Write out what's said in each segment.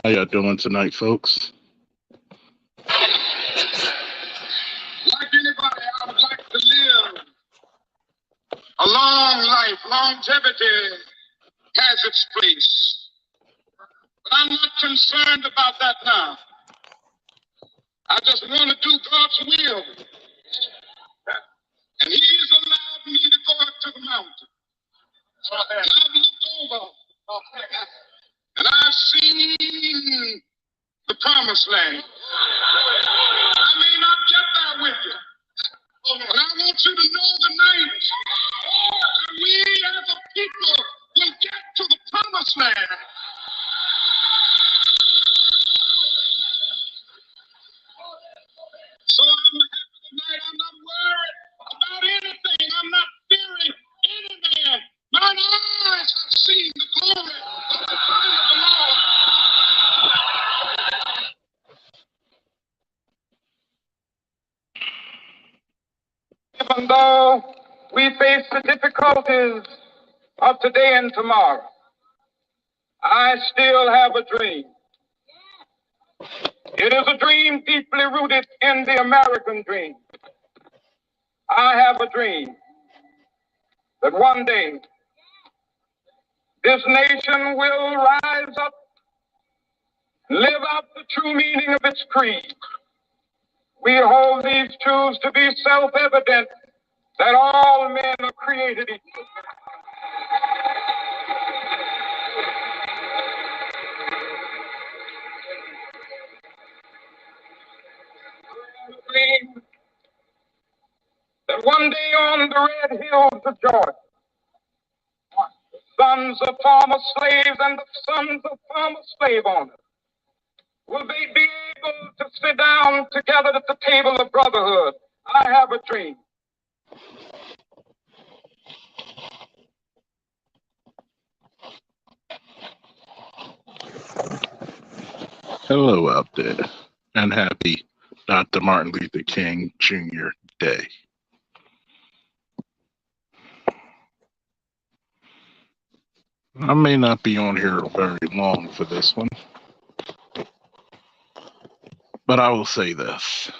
How y'all doing tonight, folks? Like anybody, I would like to live a long life. Longevity has its place. But I'm not concerned about that now. I just want to do God's will. And He's allowed me to go up to the mountain. And I've looked over and I've seen the promised land. I may not get there with you, but I want you to know tonight that we as a people will get to the promised land. So I'm happy tonight. I'm not worried about anything. I'm not fearing any man. Mine eyes have seen the glory of the Lord. Even though we face the difficulties of today and tomorrow, I still have a dream. It is a dream deeply rooted in the American dream. I have a dream that one day this nation will rise up, live out the true meaning of its creed. We hold these truths to be self-evident that all men are created equal. Dream that one day on the red hills of Georgia, sons of former slaves and the sons of former slave owners will they be able to sit down together at the table of brotherhood. I have a dream. Hello out there, and happy Dr. Martin Luther King Jr. Day. I may not be on here very long for this one, but I will say this.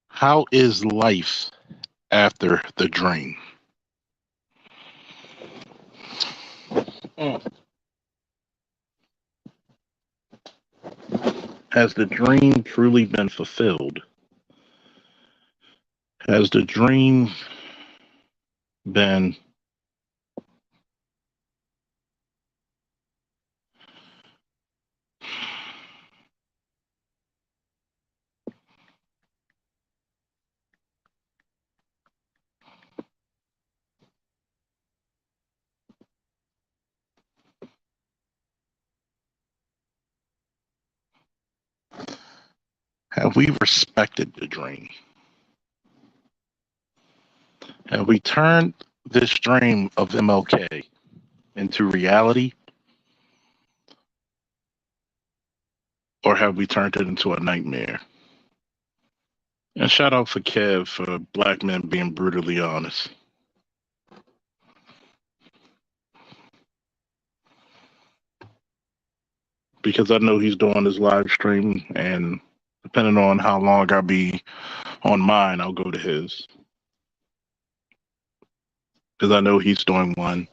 How is life after the dream? Has the dream truly been fulfilled? Has the dream been have we respected the dream? Have we turned this dream of MLK into reality? Or have we turned it into a nightmare? And shout out for Kev for black men being brutally honest. Because I know he's doing his live stream, and depending on how long I'll be on mine, I'll go to his. Because I know he's doing one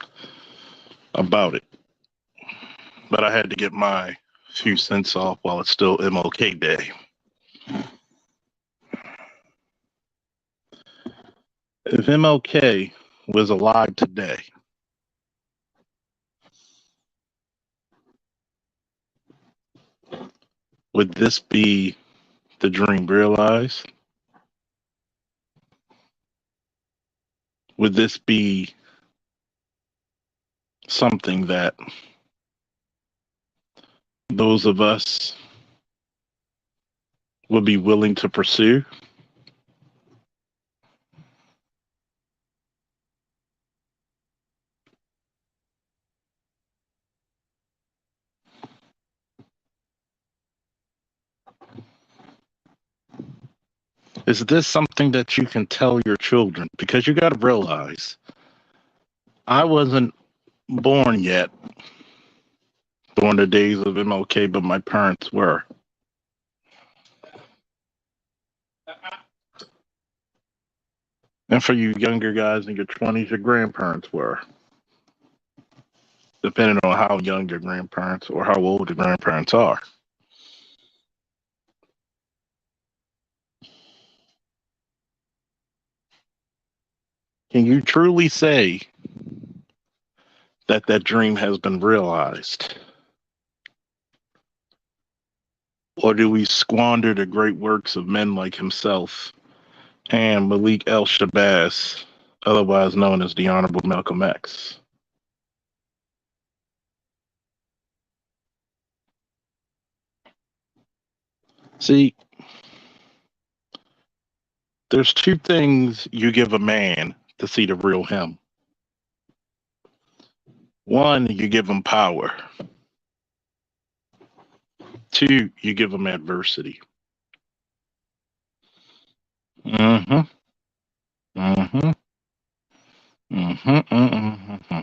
about it. But I had to get my few cents off while it's still MLK Day. If MLK was alive today, would this be the dream realized? Would this be something that those of us would be willing to pursue? Is this something that you can tell your children? Because you got to realize I wasn't born yet during the days of MLK, but my parents were. And for you younger guys in your 20s, your grandparents were, depending on how young your grandparents or how old your grandparents are. Can you truly say that that dream has been realized? Or do we squander the great works of men like himself and Malik El Shabazz, otherwise known as the Honorable Malcolm X? See, there's two things you give a man to see the real him. One, you give him power. Two, you give him adversity. Mm-hmm. Mm-hmm. Mm-hmm. Mm-hmm.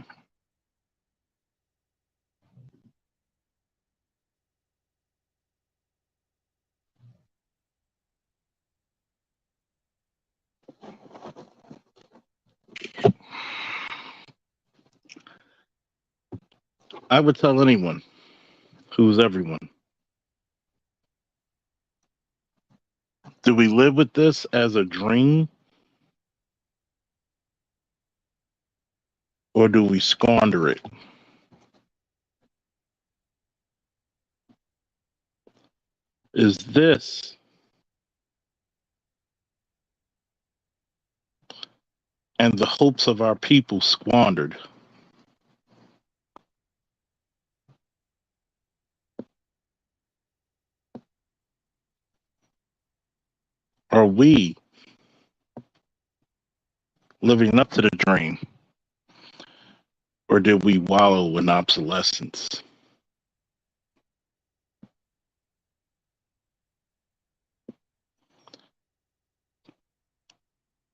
I would tell anyone who's everyone. Do we live with this as a dream or do we squander it? Is this and the hopes of our people squandered? Are we living up to the dream or did we wallow in obsolescence?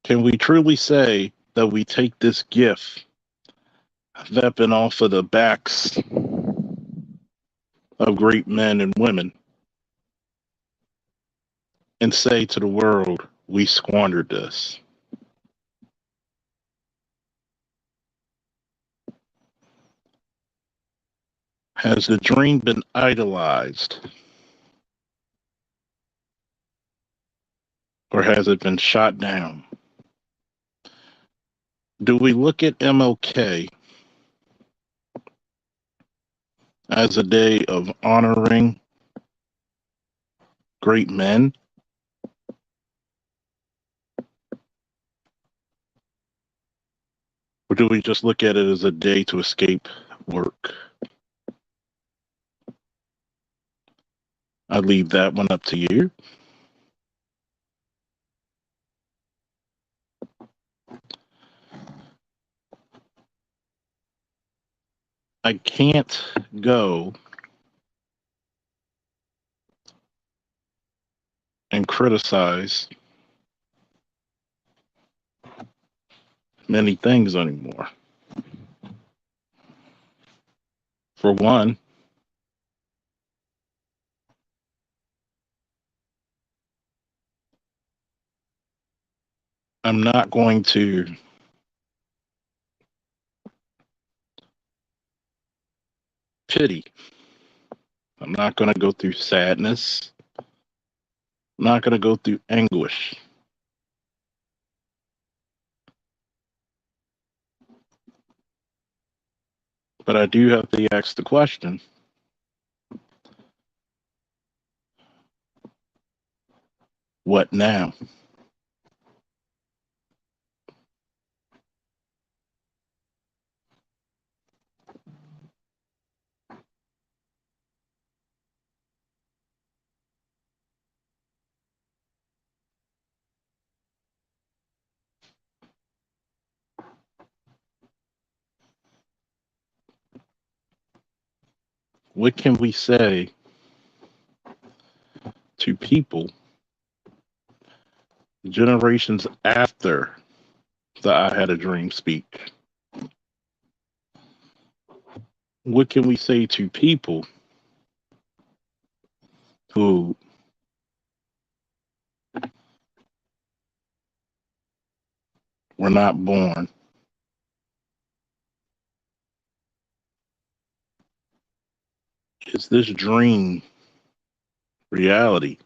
Can we truly say that we take this gift that been off of the backs of great men and women and say to the world, we squandered this? Has the dream been idolized or has it been shot down? Do we look at MLK as a day of honoring great men? Or do we just look at it as a day to escape work? I leave that one up to you. I can't go and criticize many things anymore. For one, I'm not going to pity. I'm not going to go through sadness. I'm not going to go through anguish. But I do have to ask the question, what now? What can we say to people generations after the I Had a Dream speech? What can we say to people who were not born? Is this dream reality?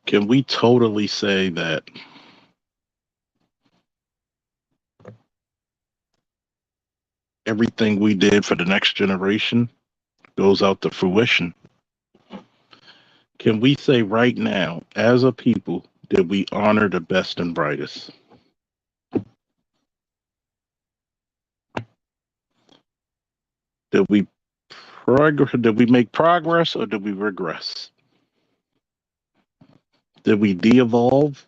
Can we totally say that everything we did for the next generation goes out to fruition? Can we say right now, as a people, that we honor the best and brightest? Did we did we make progress or did we regress? Did we de-evolve?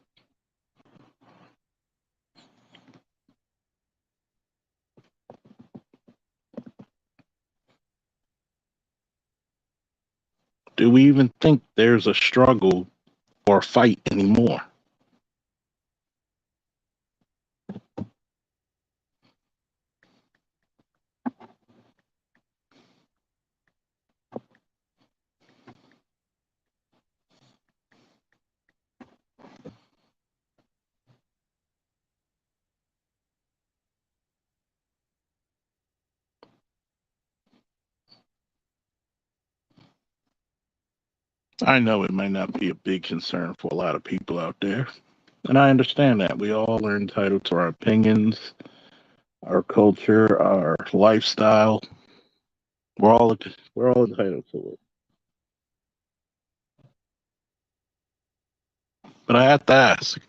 Do we even think there's a struggle or a fight anymore? I know it might not be a big concern for a lot of people out there. And I understand that. We all are entitled to our opinions, our culture, our lifestyle. We're all entitled to it. But I have to ask,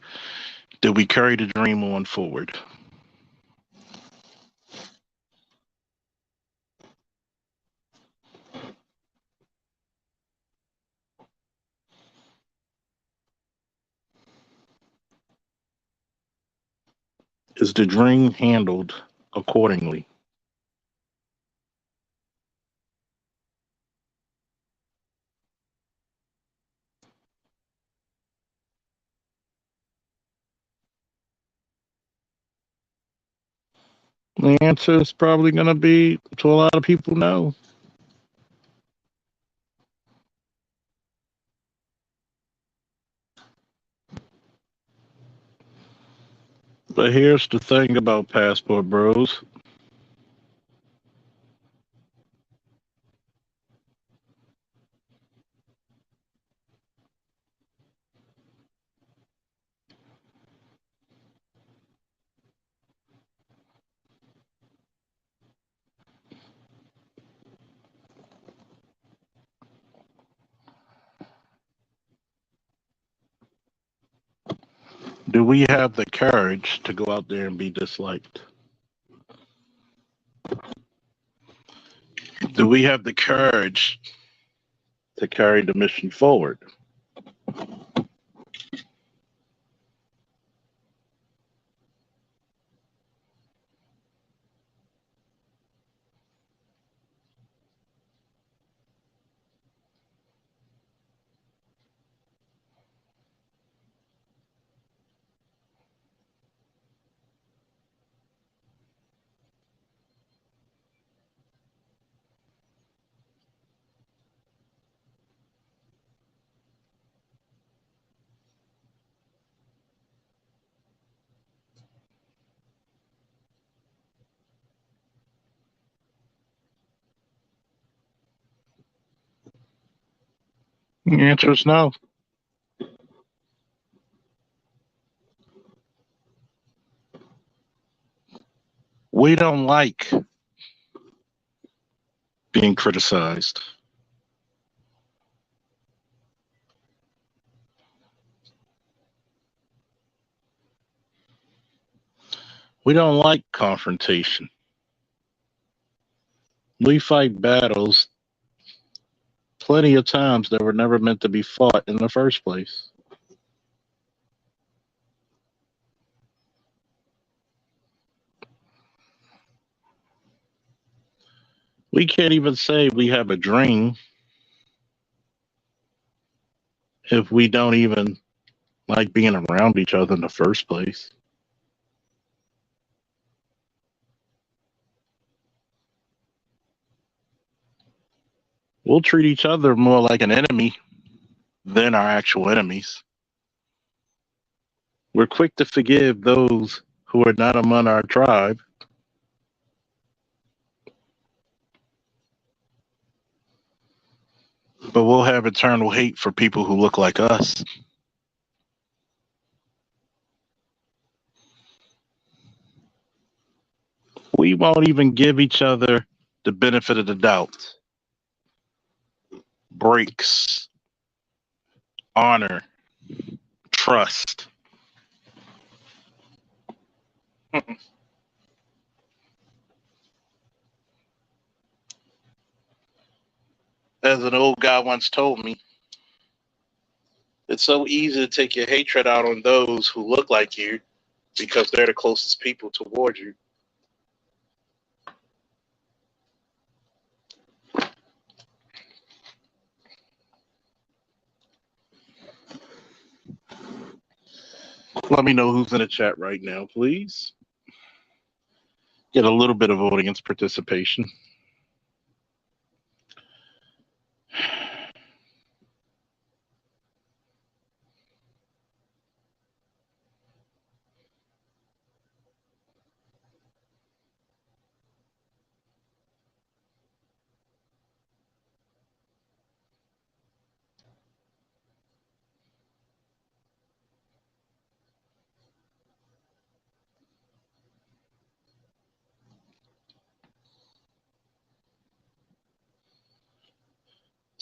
did we carry the dream on forward? Is the dream handled accordingly? The answer is probably going to be, to a lot of people, no. But here's the thing about Passport Bros. Do we have the courage to go out there and be disliked? Do we have the courage to carry the mission forward? The answer is no. We don't like being criticized. We don't like confrontation. We fight battles plenty of times that were never meant to be fought in the first place. We can't even say we have a dream if we don't even like being around each other in the first place. We'll treat each other more like an enemy than our actual enemies. We're quick to forgive those who are not among our tribe, but we'll have eternal hate for people who look like us. We won't even give each other the benefit of the doubt. Breaks, honor, trust. As an old guy once told me, it's so easy to take your hatred out on those who look like you because they're the closest people toward you. Let me know who's in the chat right now, please. Get a little bit of audience participation.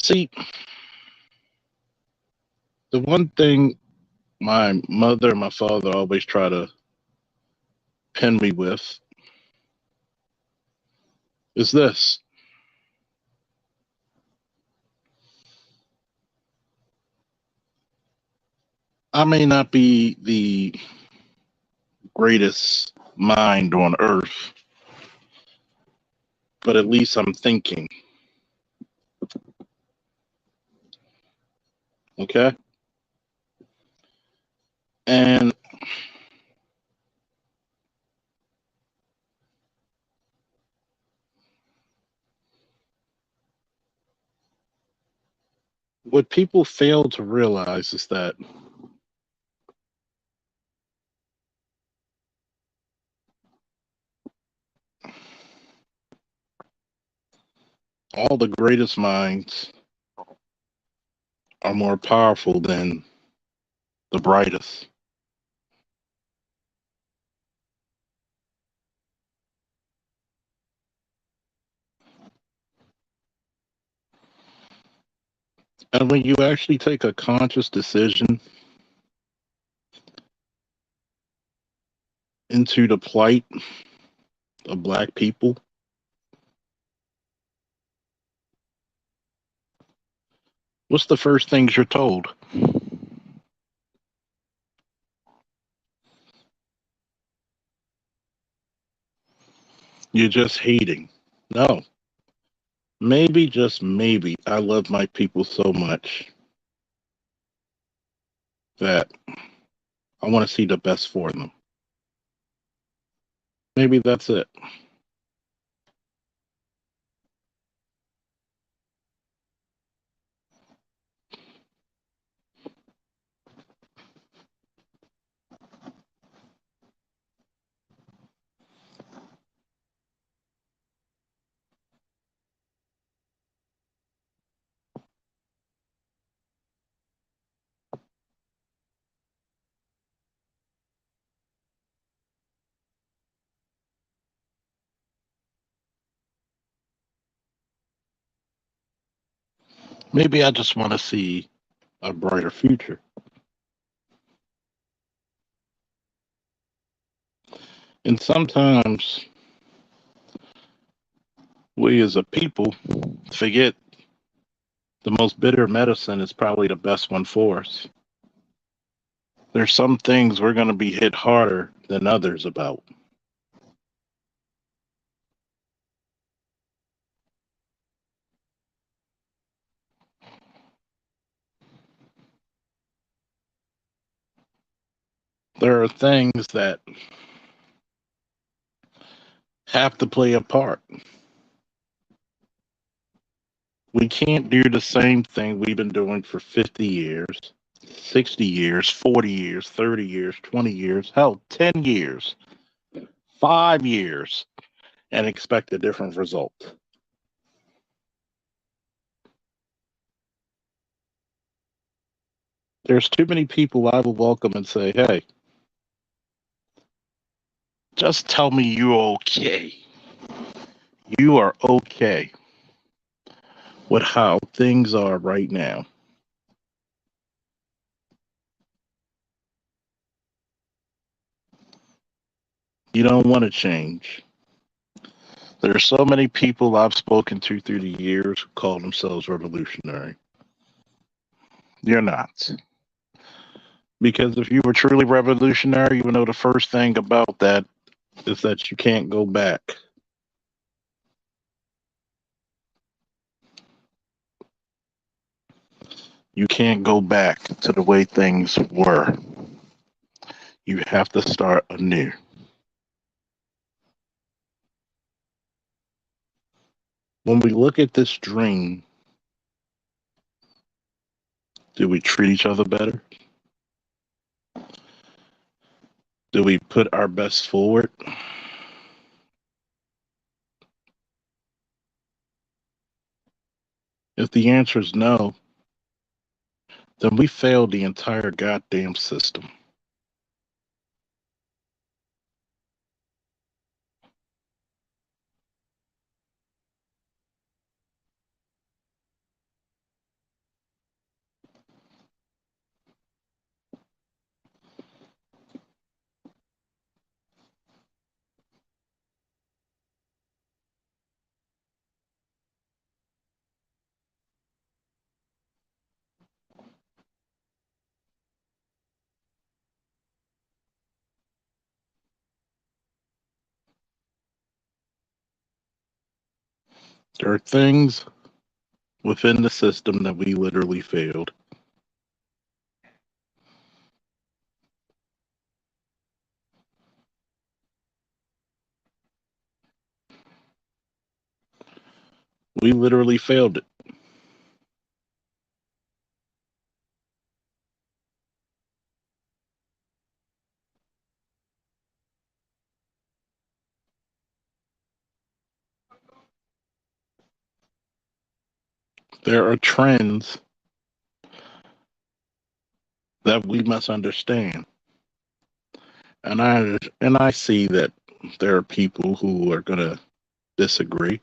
See, the one thing my mother and my father always try to pin me with is this. I may not be the greatest mind on earth, but at least I'm thinking. Okay? And what people fail to realize is that all the greatest minds are more powerful than the brightest. And when you actually take a conscious decision into the plight of Black people, what's the first things you're told? You're just hating. No, maybe, just maybe, I love my people so much that I want to see the best for them. Maybe that's it. Maybe I just want to see a brighter future. And sometimes we as a people forget the most bitter medicine is probably the best one for us. There's some things we're going to be hit harder than others about. There are things that have to play a part. We can't do the same thing we've been doing for 50 years, 60 years, 40 years, 30 years, 20 years, hell, 10 years, 5 years, and expect a different result. There's too many people I will welcome and say, hey, just tell me you're okay. You are okay with how things are right now. You don't want to change. There are so many people I've spoken to through the years who call themselves revolutionary. You're not. Because if you were truly revolutionary, you would know the first thing about that is that you can't go back. You can't go back to the way things were. You have to start anew. When we look at this dream, do we treat each other better? Do we put our best forward? If the answer is no, then we failed the entire goddamn system. There are things within the system that we literally failed. We literally failed it. There are trends that we must understand. And I see that there are people who are going to disagree.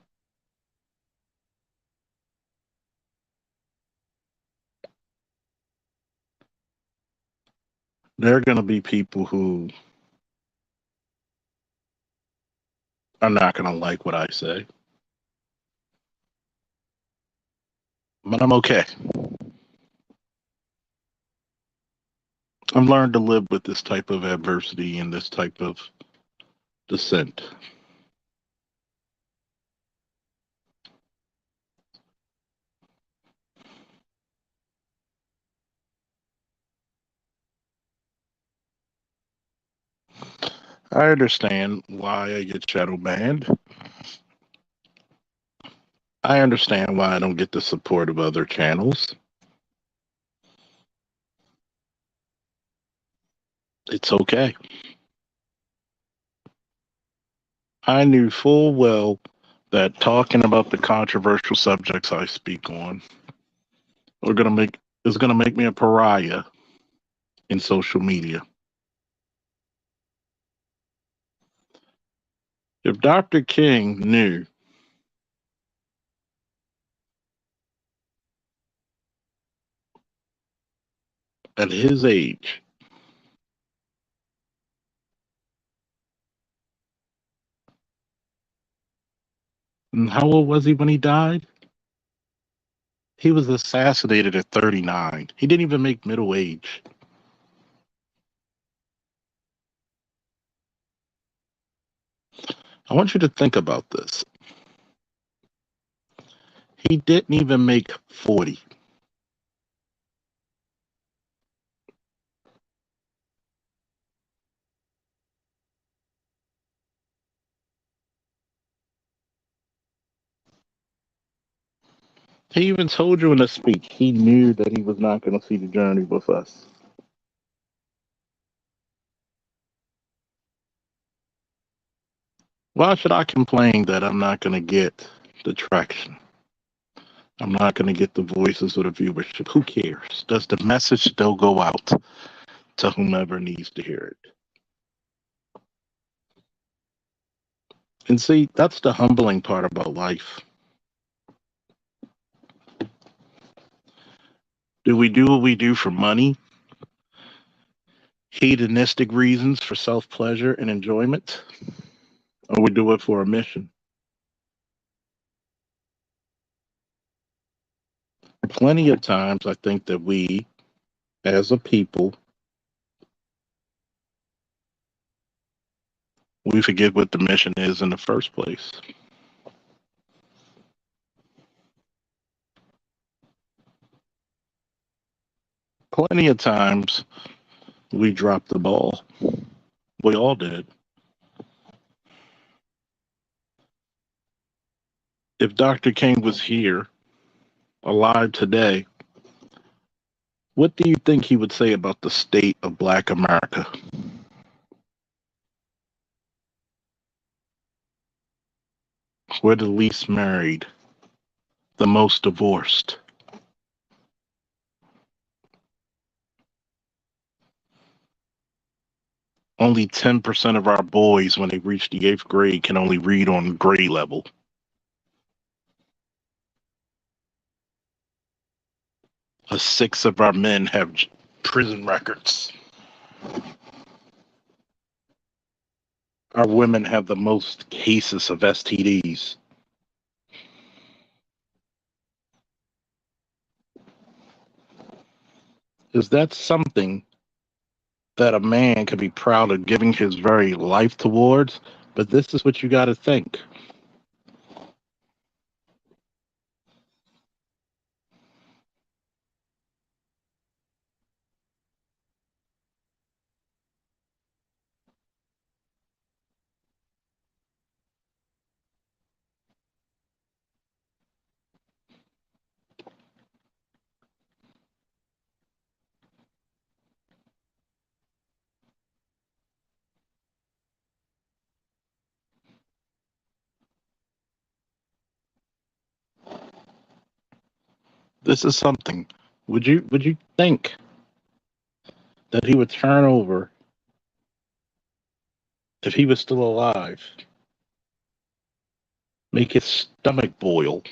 There are going to be people who are not going to like what I say, but I'm okay. I've learned to live with this type of adversity and this type of dissent. I understand why I get shadow banned. I understand why I don't get the support of other channels. It's okay. I knew full well that talking about the controversial subjects I speak on are gonna make is gonna make me a pariah in social media. If Dr. King knew at his age, and how old was he when he died? He was assassinated at 39. He didn't even make middle age. I want you to think about this. He didn't even make 40. He even told you in the speech he knew that he was not going to see the journey with us. Why should I complain that I'm not going to get the traction? I'm not going to get the voices of the viewership. Who cares? Does the message still go out to whomever needs to hear it? And see, that's the humbling part about life. Do we do what we do for money, hedonistic reasons for self pleasure and enjoyment, or we do it for a mission? Plenty of times, I think that we, as a people, we forget what the mission is in the first place. Plenty of times, we drop the ball. We all did. If Dr. King was here, alive today, what do you think he would say about the state of Black America? We're the least married, the most divorced. Only 10% of our boys, when they reach the eighth grade, can only read on grade level. A sixth of our men have prison records. Our women have the most cases of STDs. Is that something that a man could be proud of giving his very life towards? But this is what you got to think. This is something. Would you think that he would turn over if he was still alive, make his stomach boil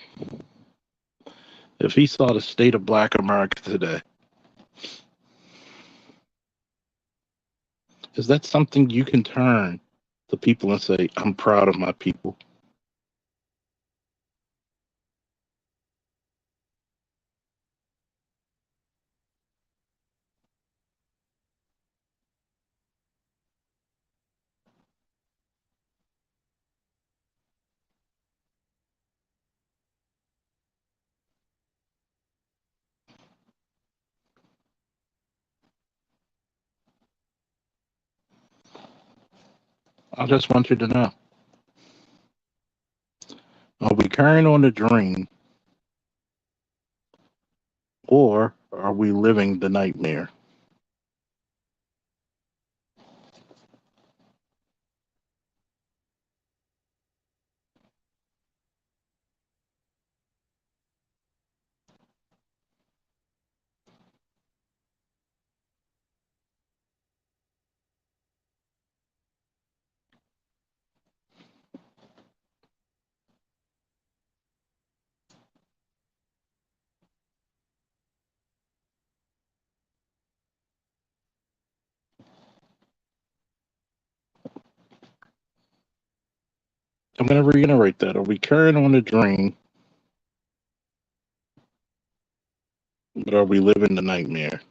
if he saw the state of Black America today? Is that something you can turn to people and say, I'm proud of my people? I just want you to know. Are we carrying on the dream or are we living the nightmare? I'm going to reiterate that. Are we carrying on the dream, but are we living the nightmare?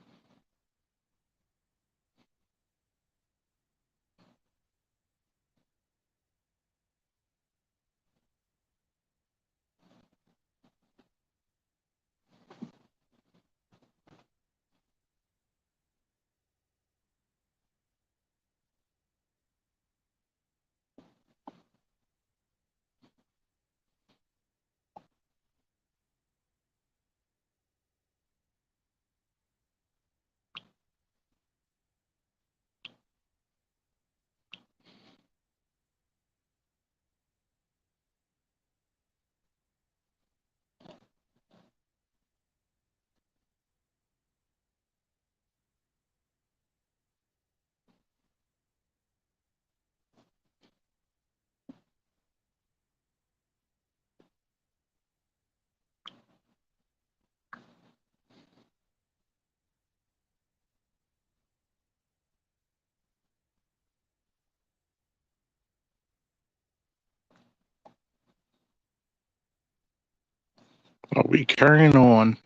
Are we carrying on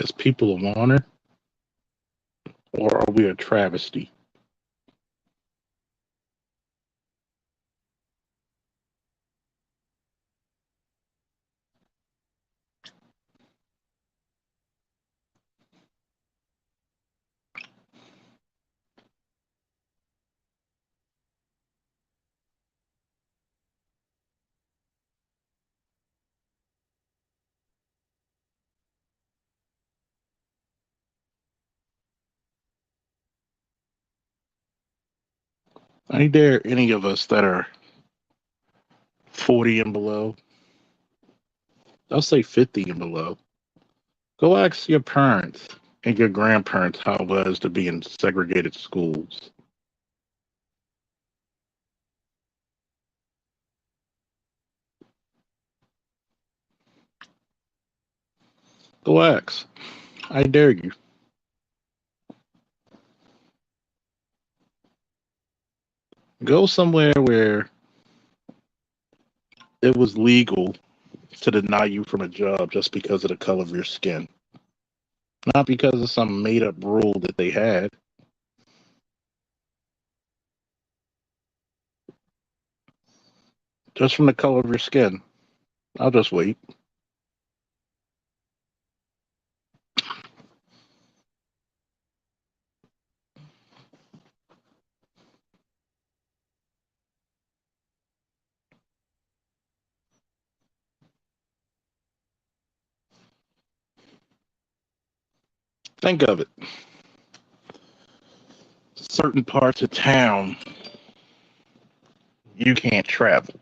as people of honor, or are we a travesty? I dare any of us that are 40 and below, I'll say 50 and below, go ask your parents and your grandparents how it was to be in segregated schools. Go ask. I dare you. Go somewhere where it was legal to deny you from a job just because of the color of your skin, not because of some made up rule that they had, just from the color of your skin. I'll just wait. Think of it. Certain parts of town, you can't travel.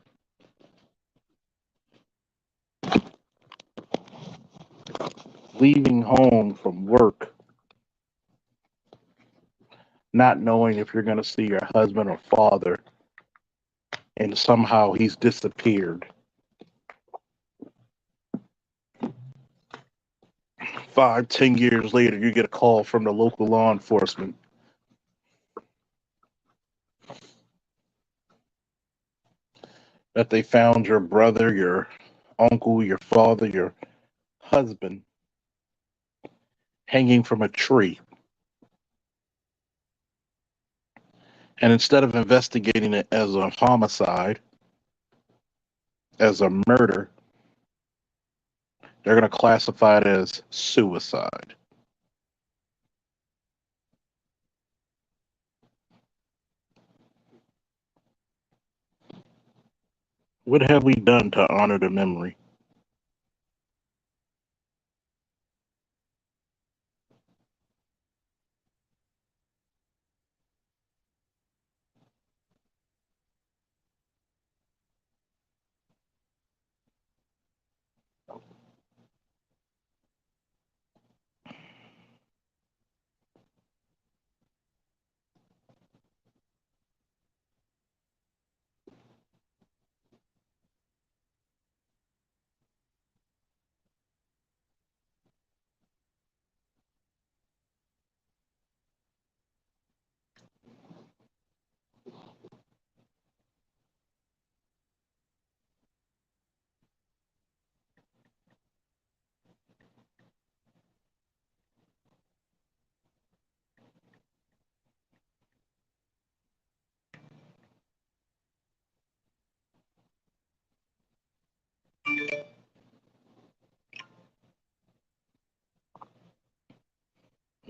Leaving home from work, not knowing if you're going to see your husband or father, and somehow he's disappeared. 5, 10 years later, you get a call from the local law enforcement that they found your brother, your uncle, your father, your husband hanging from a tree. And instead of investigating it as a homicide, as a murder, they're going to classify it as suicide. What have we done to honor the memory?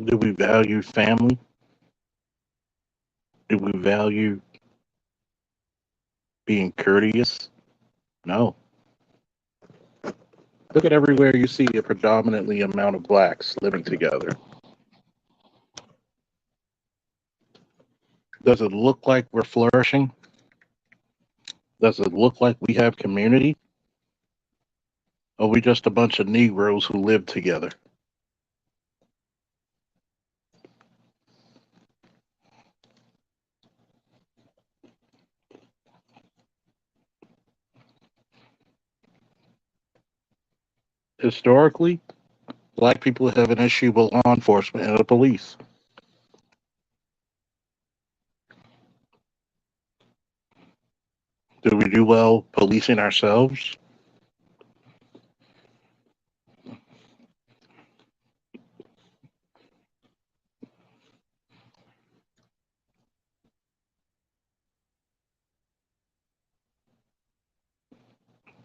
Do we value family? Do we value being courteous? No. Look at everywhere you see a predominantly amount of blacks living together. Does it look like we're flourishing? Does it look like we have community? Or are we just a bunch of Negroes who live together? Historically, black people have an issue with law enforcement and the police. Do we do well policing ourselves?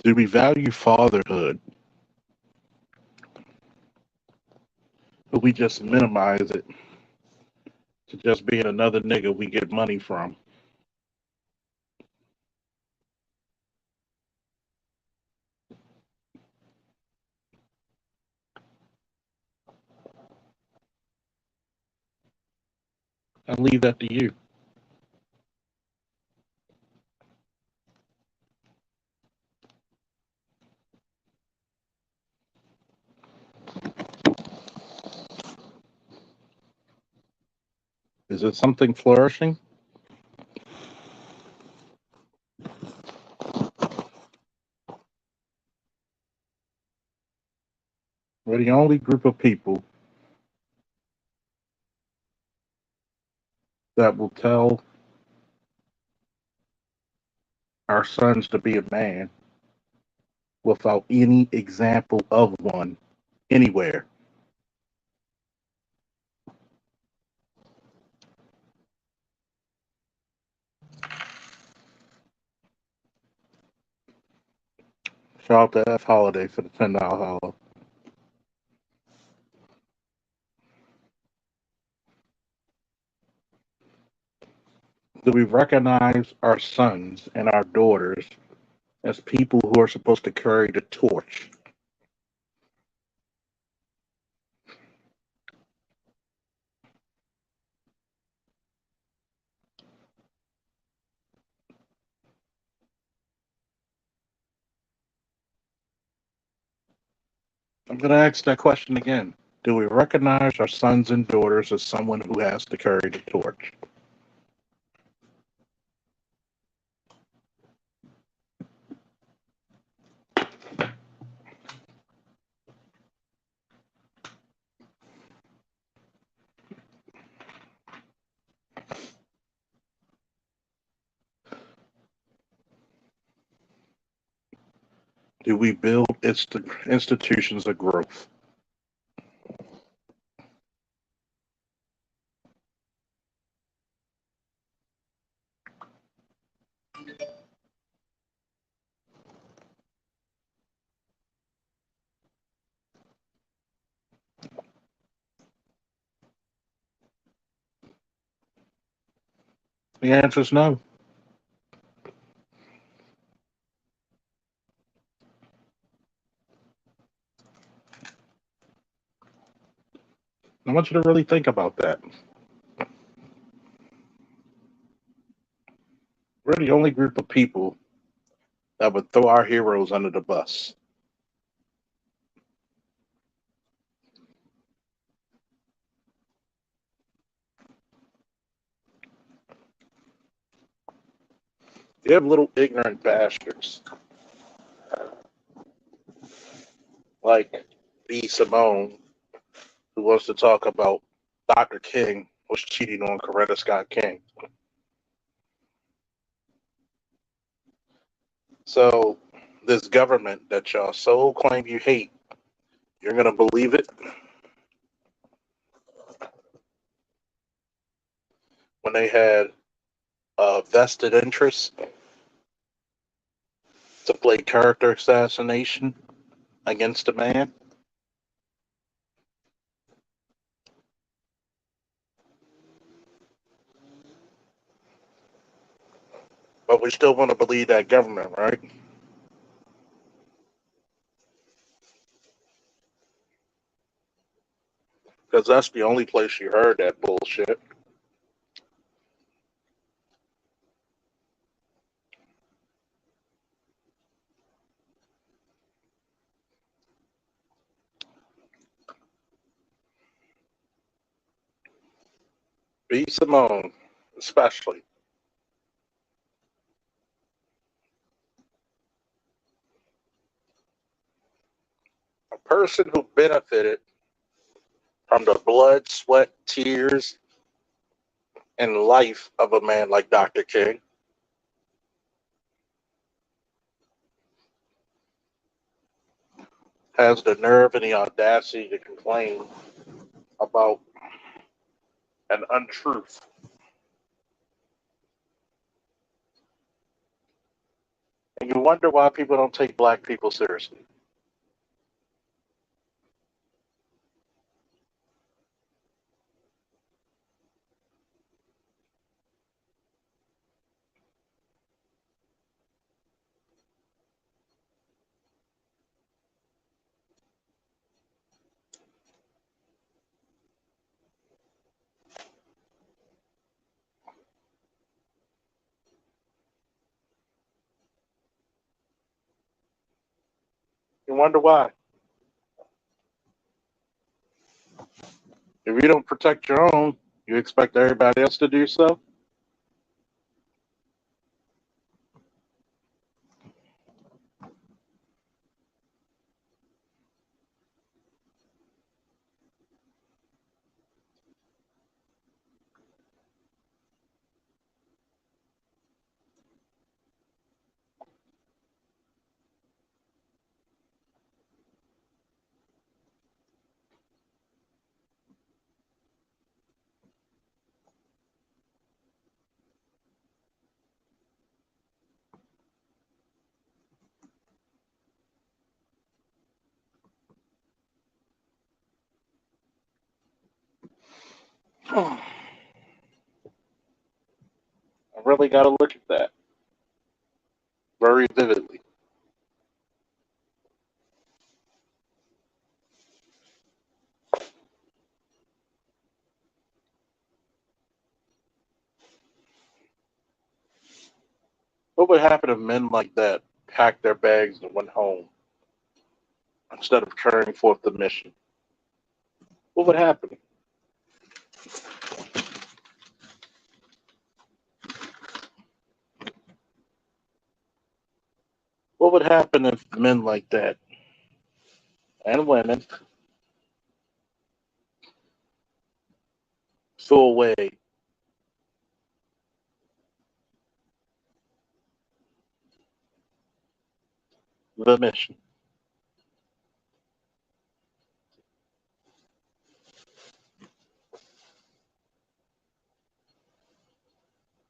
Do we value fatherhood, or we just minimize it to just being another nigga we get money from? I leave that to you. Is it something flourishing? We're the only group of people that will tell our sons to be a man without any example of one anywhere. Shout out to F Holiday for the $10 holler. Do we recognize our sons and our daughters as people who are supposed to carry the torch? I'm going to ask that question again. Do we recognize our sons and daughters as someone who has to carry the torch? Do we build institutions of growth? The answer is no. I want you to really think about that. We're the only group of people that would throw our heroes under the bus. You have little ignorant bastards like B. Simone, who wants to talk about Dr. King was cheating on Coretta Scott King. So, this government that y'all so claim you hate, you're going to believe it when they had a vested interest to play character assassination against a man? But we still want to believe that government, right? Because that's the only place you heard that bullshit. B. Simone, especially. A person who benefited from the blood, sweat, tears, and life of a man like Dr. King has the nerve and the audacity to complain about an untruth. And you wonder why people don't take black people seriously. You wonder why. If you don't protect your own, you expect everybody else to do so? I really got to look at that very vividly. What would happen if men like that packed their bags and went home instead of carrying forth the mission? What would happen? What would happen if men like that and women threw away the mission?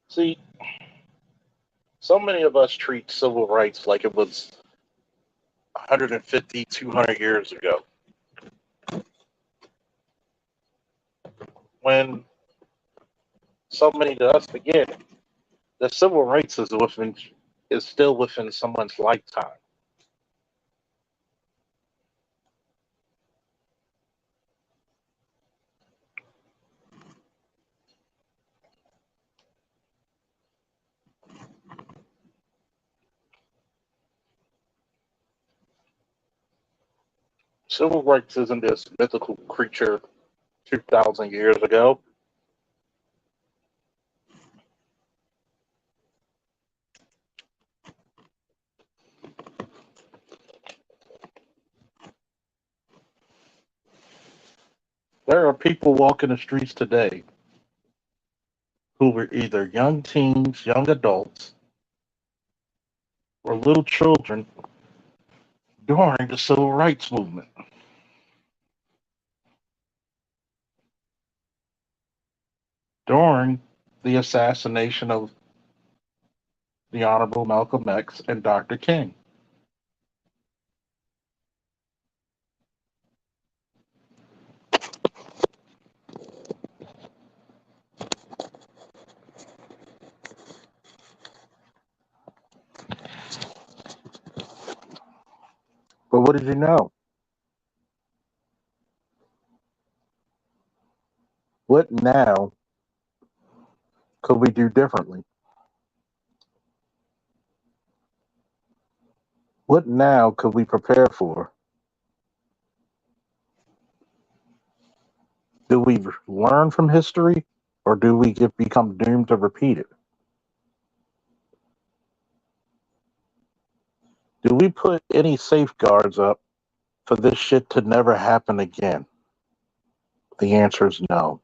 See, so many of us treat civil rights like it was 150, 200 years ago, when so many of us forget that civil rights is still within someone's lifetime. Civil rights isn't this mythical creature 2,000 years ago. There are people walking the streets today who were either young teens, young adults, or little children during the civil rights movement, during the assassination of the Honorable Malcolm X and Dr. King. But what did you know? What now could we do differently? What now could we prepare for? Do we learn from history, or do we become doomed to repeat it? Do we put any safeguards up for this shit to never happen again? The answer is no.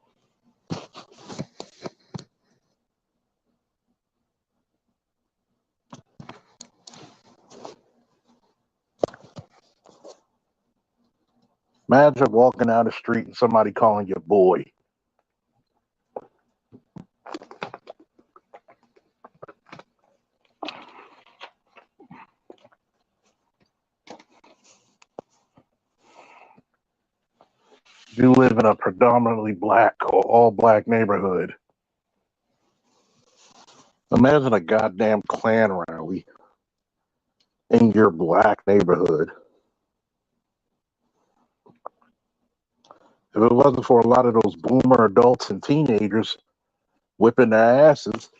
Imagine walking down the street and somebody calling you boy. live in a predominantly black or all black neighborhood. Imagine a goddamn Klan rally in your black neighborhood. If it wasn't for a lot of those boomer adults and teenagers whipping their asses,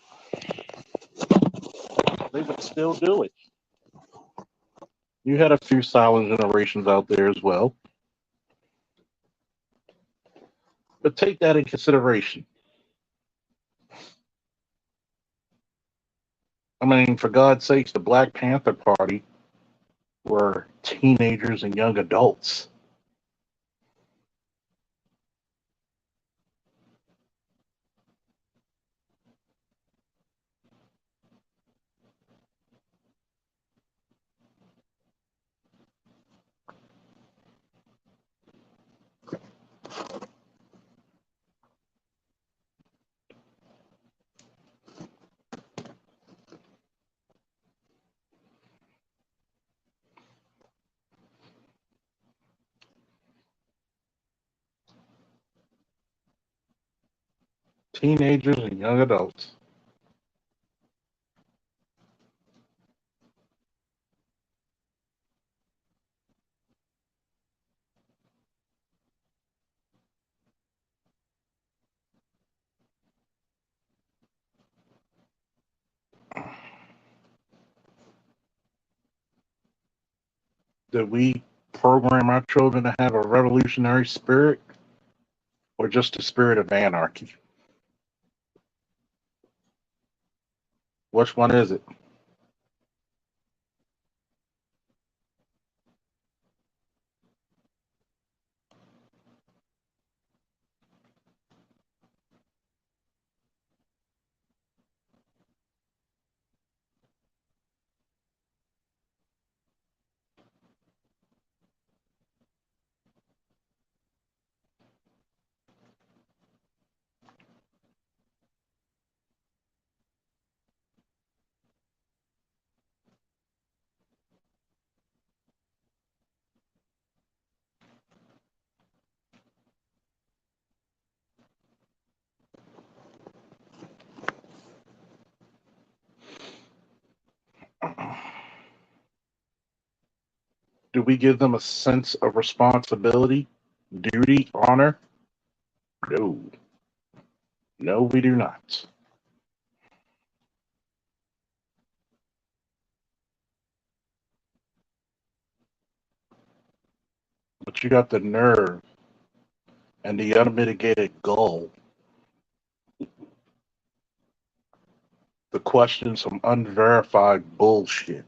they would still do it. You had a few silent generations out there as well. But take that in consideration. I mean, for God's sakes, the Black Panther Party were teenagers and young adults. Teenagers and young adults. Did we program our children to have a revolutionary spirit or just a spirit of anarchy? Which one is it? Do we give them a sense of responsibility, duty, honor? No. No, we do not. But you got the nerve and the unmitigated gall to question some unverified bullshit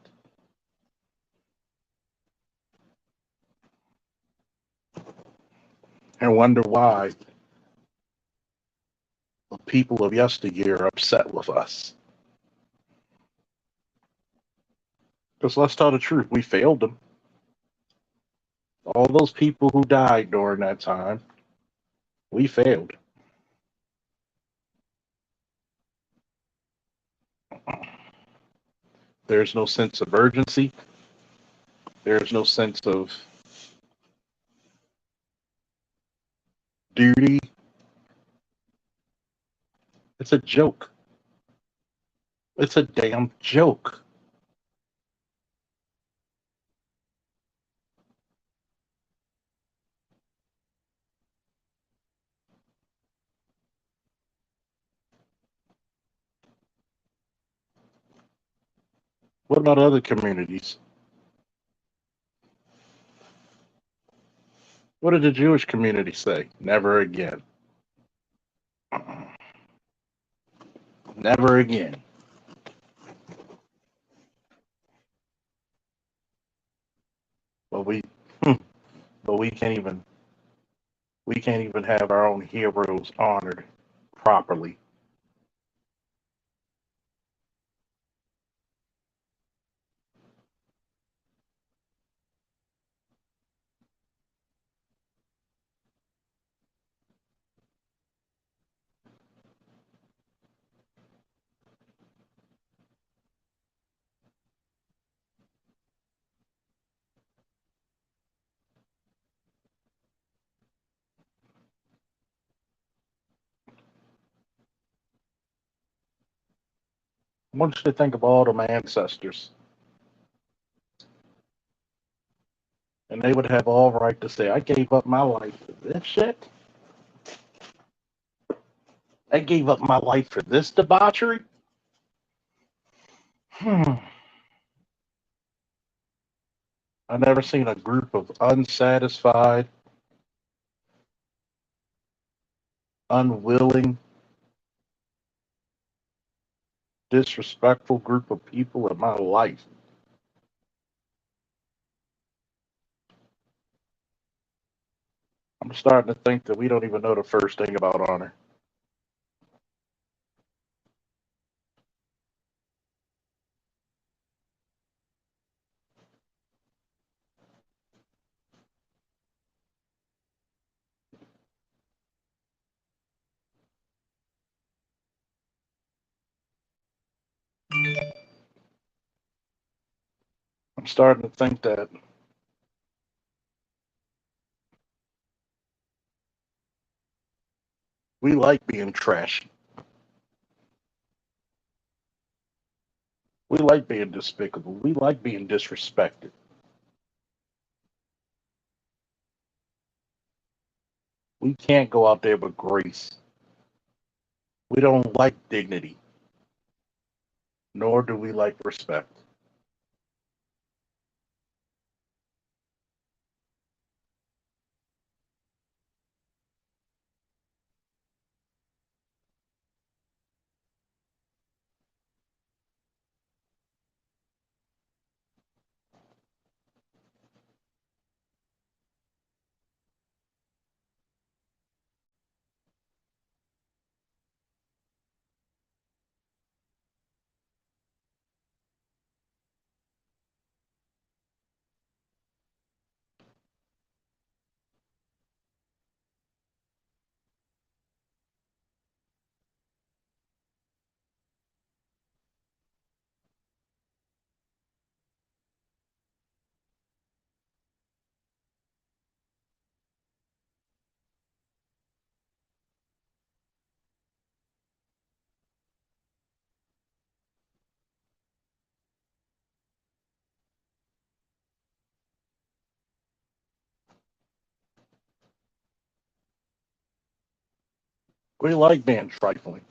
and wonder why the people of yesteryear are upset with us. Because let's tell the truth, we failed them. All those people who died during that time, we failed. There's no sense of urgency. There's no sense of duty. It's a joke. It's a damn joke. What about other communities? What did the Jewish community say? Never again. Never again. But we, but we can't even have our own heroes honored properly. I want you to think of all of my ancestors, and they would have all right to say, "I gave up my life for this shit. I gave up my life for this debauchery." I never seen a group of unsatisfied, unwilling, disrespectful group of people in my life. I'm starting to think that we don't even know the first thing about honor. I'm starting to think that we like being trashy. We like being despicable. We like being disrespected. We can't go out there with grace. We don't like dignity, nor do we like respect. We like being trifling.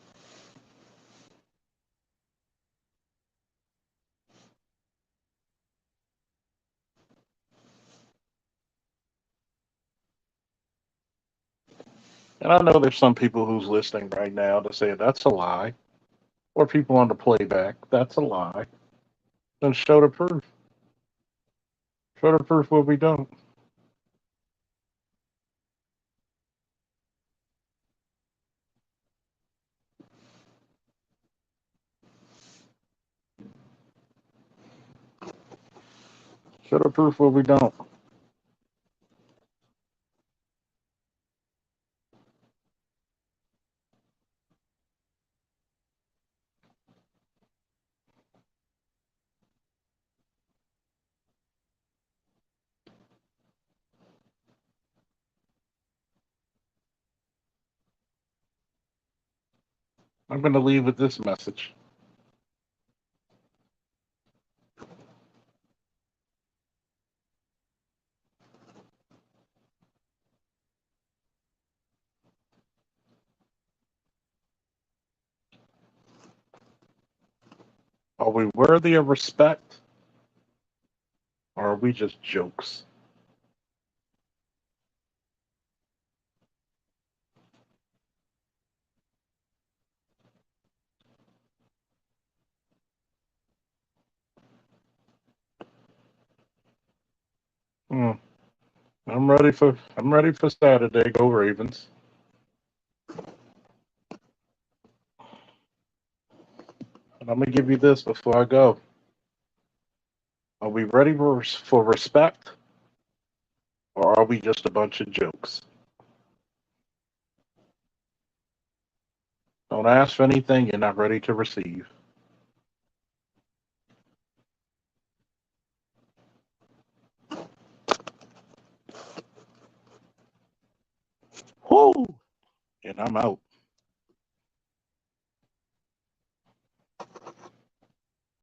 And I know there's some people who's listening right now to say that's a lie, or people on the playback, that's a lie. Then show the proof. Show the proof what we don't. Show the proof what we don't. I'm going to leave with this message. Are we worthy of respect, or are we just jokes? Hmm. I'm ready for Saturday. Go Ravens. And I'm gonna give you this before I go. Are we ready for respect, or are we just a bunch of jokes? Don't ask for anything you're not ready to receive. Whoo! And I'm out.